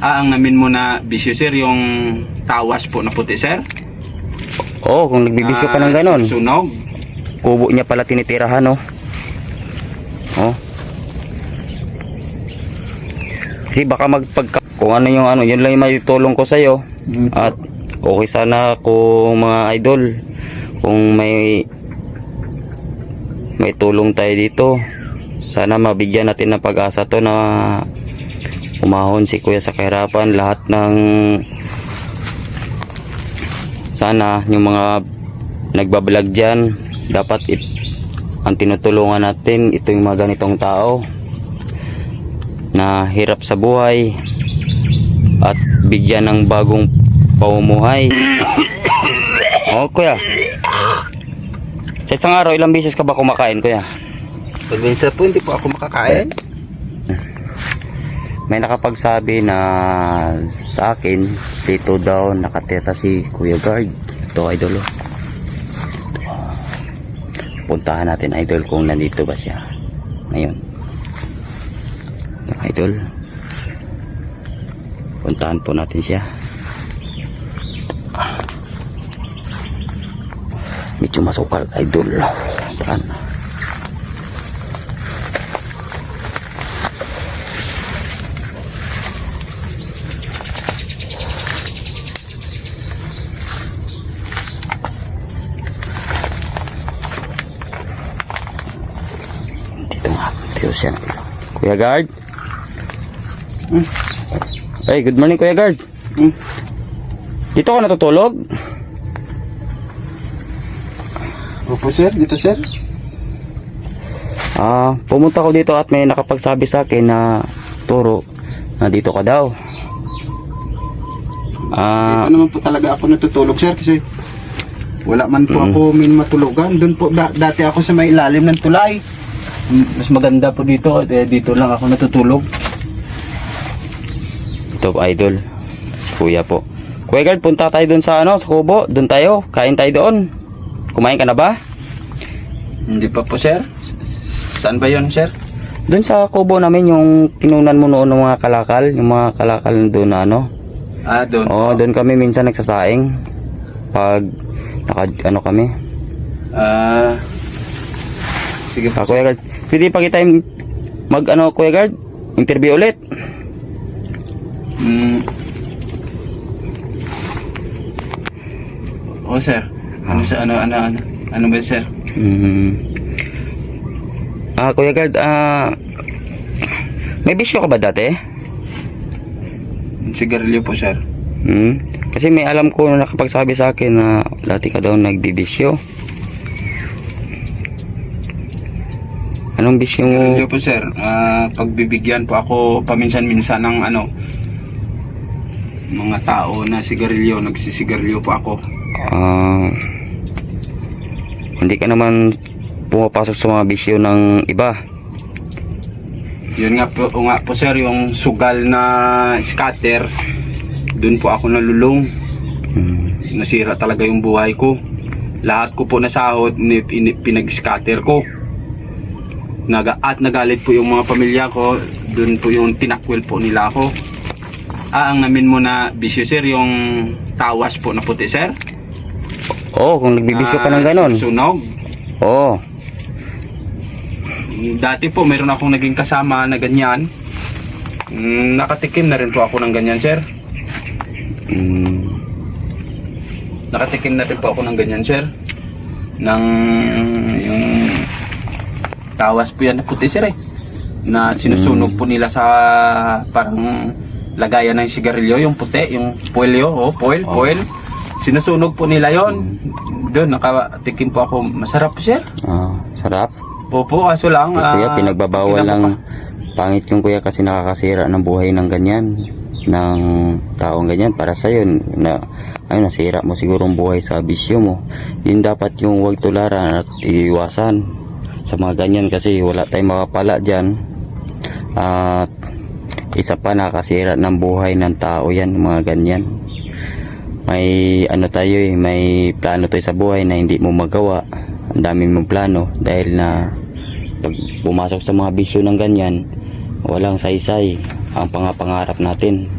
Ang namin mo na bisyo sir, yung tawas po na puti sir. Oo, kung nagbibisyo ka ng ganon. Sunog. Kubo niya pala tinitirahan, no? Oh. Kasi baka kung ano yung ano, yun lang yung may tulong ko sa'yo. At okay sana kung mga idol, kung may tulong tayo dito, sana mabigyan natin ng pag-asa to na umahon si kuya sa kahirapan. Lahat ng sana yung mga nagbablog dyan, dapat ang tinutulungan natin ito yung mga ganitong tao na hirap sa buhay at bigyan ng bagong pamumuhay. Oh kuya, sa isang araw ilang beses ka ba kumakain kuya? Pag minsan po hindi po ako makakain. May nakapagsabi na sa akin dito daw nakatira si Kuya Guard. Ito idol, oh. Puntahan natin idol kung nandito ba siya ngayon. Ito, idol, puntahan po natin siya. Medyo masukal idol. Puntahan. Yan. Kuya Guard. Hey, good morning Kuya Guard. Dito ka natutulog? Opo sir, dito sir. Pumunta ko dito at may nakapagsabi sa akin na turo na dito ka daw. Dito naman po talaga ako natutulog sir kasi wala man po ako matulugan. Doon po dati ako sa may ilalim ng tulay. Mas maganda po dito, dito lang ako natutulog. Ito idol, si kuya po. Kuya Guard, punta tayo dun sa sa kubo. Dun tayo, kain tayo doon. Kumain ka na ba? Hindi pa po sir. Saan ba yon sir? Dun sa kubo namin, yung kinunan mo noon ng mga kalakal. Yung mga kalakal doon na doon. Oo, doon kami minsan nagsasaing pag kami. Sige po. Kuya Guard, pwede pa kita Kuya Guard, interview ulit. Oh sir. Ano ba sir? Kuya Guard, may bisyo ka ba dati? Sigarilyo po sir. Kasi may alam ko na nakapagsabi sa akin na dati ka daw nagbibisyo. Anong bisyo mo? Sigarilyo po sir. Pagbibigyan po ako paminsan-minsan ng mga tao na sigarilyo, nagsisigarilyo po ako. Hindi ka naman pumapasok sa mga bisyo ng iba. Yun nga po sir, yung sugal na scatter, dun po ako nalulong. Nasira talaga yung buhay ko. Lahat ko po nasahod, pinag-scatter ko. At nagalit po yung mga pamilya ko. Dun po yung tinakwil po nila ako. Ang namin mo na bisyo sir, yung tawas po na puti sir. Oo, kung nagbibisyo ka ng ganon. Sunog. Oo. Dati po meron akong naging kasama na ganyan. Nakatikim na rin po ako ng ganyan sir. Nakatikim na rin po ako ng ganyan sir. Yung tawas po yan na puti sir na sinusunog po nila sa parang lagayan ng sigarilyo, yung puti, yung foil. Sinusunog po nila yon. Doon nakatikim po ako. Masarap po sir. Sarap. Opo, kaso lang kuya, pinagbabawal lang. Pangit yung kuya kasi nakakasira ng buhay ng ganyan, ng taong ganyan. Para sa'yo nasira mo siguro ang buhay sa bisyo mo. Yun dapat yung huwag tularan at iiwasan sa mga ganyan, kasi wala tayong makapala dyan. At isa pa, nakakasira ng buhay ng tao yan, mga ganyan. May may plano tayo sa buhay na hindi mo magawa. Ang dami mong plano dahil na pag pumasok sa mga bisyo ng ganyan, walang saysay ang pangarap natin.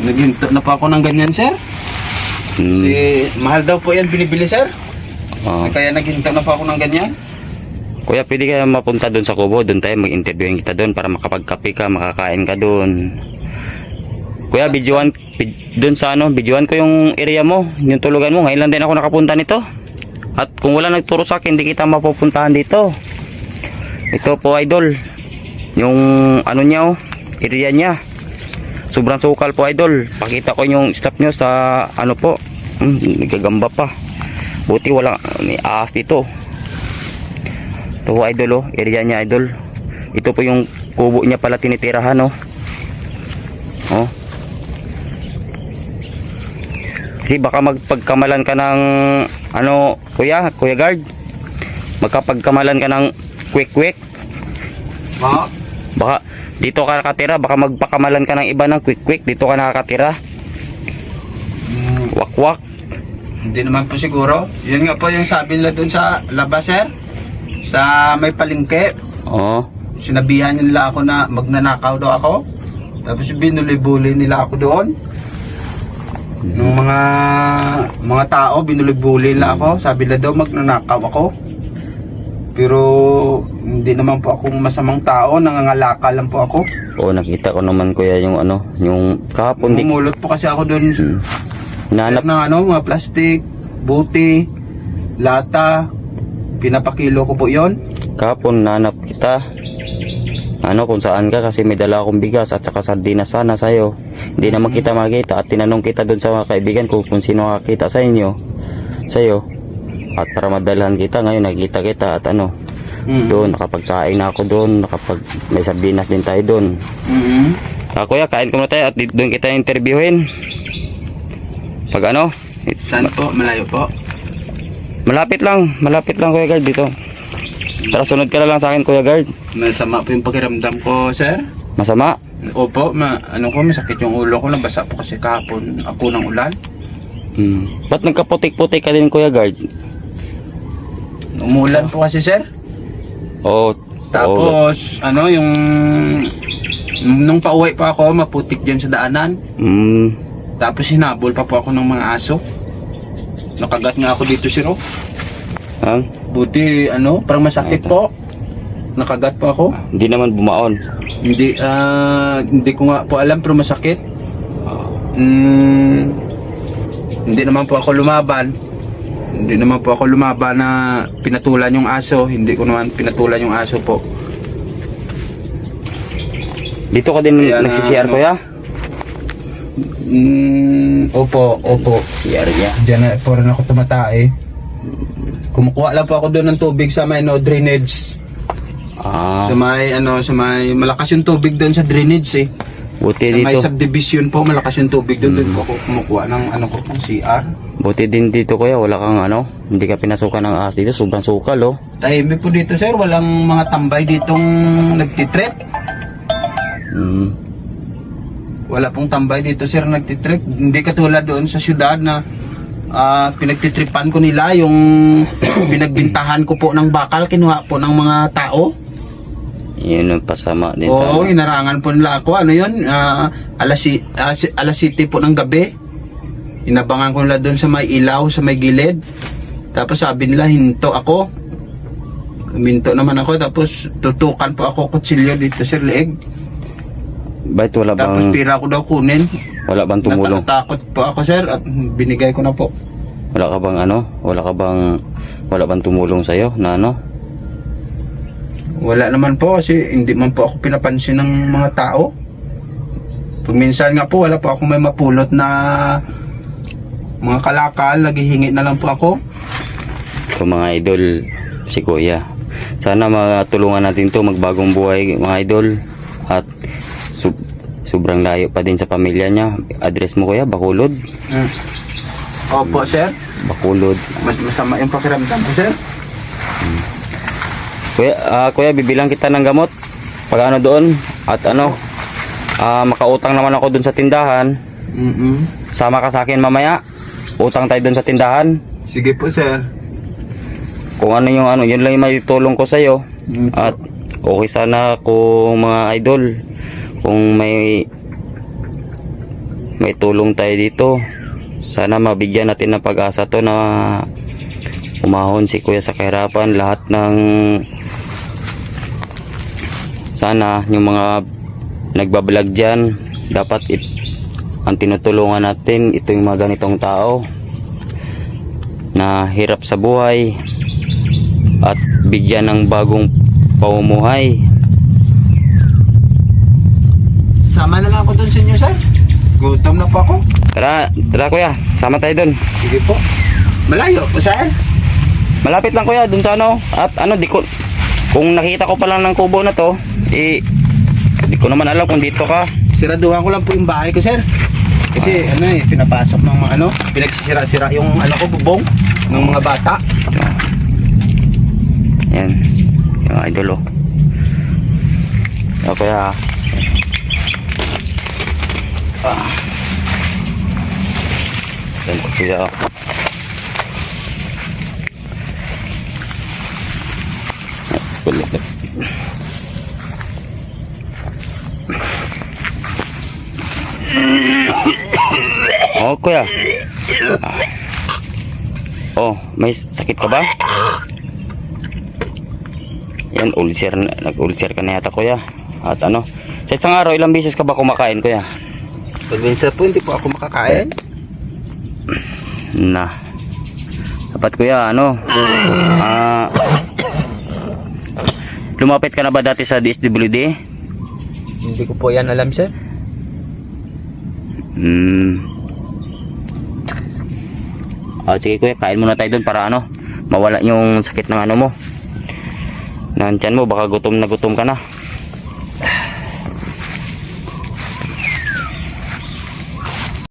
Naghinto na po ako ng ganyan, sir. Kasi mahal daw po yan binibili, sir. Oo. Kaya naghinto na po ako ng ganyan. Kuya, pwede ka mapunta doon sa Kubo. Doon tayo mag-interviewin kita doon para makapagkape ka, makakain ka doon. Kuya, doon sa videoan ko yung area mo, yung tulugan mo. Ngayon lang din ako nakapunta nito. At kung wala nagturo sa akin, hindi kita mapupuntahan dito. Ito po, idol. Yung ano niya, area niya. Sobrang sukal po, idol. Pakita ko yung staff nyo sa ano po. Nagagamba pa. Buti wala may ahas dito. Ito po, idol, area niya, idol. Ito po yung kubo niya pala tinitirahan, Kasi baka magpagkamalan ka ng ano, kuya guard. Magkapagkamalan ka ng quick. Baka dito ka nakatira, baka magpakamalan ka ng iba ng quick, dito ka nakatira. Wak. Hindi naman po siguro. Yun nga po yung sabi nila doon sa labas, sir. Sa may palengke. Oo. Sinabihan nila ako na magnanakaw daw ako. Tapos binuli-buli nila ako doon. Nung mga tao, binuli-buli nila ako. Sabi nila daw magnanakaw ako. Pero hindi naman po ako masamang tao, nangangalaka lang po ako. Oo, nakita ko naman kuya yung ano, yung kahapon Umulot po kasi ako doon. Nanap ng mga plastic, buti, lata. Pinapakilo ko po yon. kahapon nanap kita. Ano kung saan ka kasi may dala akong bigas at saka sardinas sana sa'yo. Hindi naman kita makita at tinanong kita doon sa mga kaibigan ko kung sino nakakita sa inyo. Sa'yo. At para madalhan kita ngayon nakita kita at ano. Doon nakapagsaing na ako doon, may sardinas din tayo doon. Kuya, kain ko na tayo at doon kita interviewin. Pag ano? Saan po? Malayo po? Malapit lang Kuya Guard dito. Tara, sunod ka na lang sa akin Kuya Guard. Masama po yung pakiramdam ko, sir. Masama? Opo, masakit yung ulo ko. Nabasa po kasi kahapon ako ng ulan. Ba't nagkaputik-putik ka din Kuya Guard? Umulan po kasi, sir. Oo. Tapos, nung pauwi pa ako, maputik dyan sa daanan. Tapos hinabol pa po ako ng mga aso. Nakagat nga ako dito, sir. Buti, parang masakit po. Nakagat po ako. Hindi naman bumaon. Hindi ko nga po alam, pero masakit. Hindi naman po ako lumaban. Hindi naman po ako lumaban na pinatulan yung aso. Hindi ko naman pinatulan yung aso po. Dito ka din nagsisiyar Kuya? Opo. CR niya. Diyan na po rin ako tumatae. Kumukuha lang po ako doon ng tubig sa may drainage. Sa may malakas yung tubig doon sa drainage eh. Buti Sa may dito. subdivision po, malakas yung tubig doon. Doon po ako kumukuha ng ng CR. Buti din dito Kuya, wala kang hindi ka pinasukan ng ahas dito, sobrang sukal Tahimik po dito, sir. Walang mga tambay ditong nagtitrip. Wala pong tambay dito, sir, nagtitrip. Hindi katulad doon sa syudad na pinagtitripan ko nila yung pinagbintahan ko po ng bakal, kinuha po ng mga tao. Yun ang pasama din Oo, inarangan po nila ako. Ano yun? Alas 7 po ng gabi. Inabangan ko nila doon sa may ilaw, sa may gilid. Tapos sabi nila, hinto ako. Minto naman ako. Tapos tutukan po ako kutsilyo dito, sir, leeg. Bakit wala bang... Tapos pira ko daw kunin. Wala bang tumulong? Natatakot po ako, sir, at binigay ko na po. Wala bang tumulong sa'yo na Wala naman po kasi hindi man po ako pinapansin ng mga tao. Pag minsan nga po, wala po akong may mapulot na mga kalakal, naghihingi na lang po ako. So mga idol, si Kuya. Sana matulungan natin to magbagong buhay mga idol. At sobrang layo pa din sa pamilya niya. Address mo Kuya, Bacolod? Opo, sir. Bacolod. Mas masama yung pakiramdam ko, sir. Kuya, bibilang kita ng gamot pag doon at makautang naman ako doon sa tindahan. Sama ka sa akin mamaya, utang tayo doon sa tindahan. Sige po, sir. Kung yun lang yung may tulong ko sa'yo. At okay sana kung mga idol, kung may may tulong tayo dito. Sana mabigyan natin ng pag-asa to na umahon si kuya sa kahirapan. Lahat ng sana yung mga nagbablog dyan, dapat ang tinutulungan natin ito yung mga ganitong tao na hirap sa buhay at bigyan ng bagong pamumuhay. Sama na lang ako dun sa inyo, sir. Gutom na po ako. Tara kuya, sama tayo dun. Sige po. Malayo po, sir. Malapit lang kuya dun sa ano. At ano, kung nakita ko pa lang ng kubo na to, di ko naman alam kung dito ka. Siraduhan ko lang po yung bahay ko, sir. Kasi pinapasok ng mga pinagsisira-sira yung ko, bubong ng mga bata. Yan, yung idol oh. Kuya. Yan po kuya oh. Oh kuya. Oh, may sakit ka ba? Yan, ulcer, nag-ulcer ka na yata kuya. At ano, sa isang araw ilang beses ka ba kumakain kuya? Pag minsan po hindi po ako makakain. Na. Dapat kuya, ano? Lumapit ka na ba dati sa DSWD? Hindi ko po yan alam, sir. Sige kuya, kain muna tayo dun para ano, mawala yung sakit ng ano mo. Ng tiyan mo, baka gutom na gutom ka na.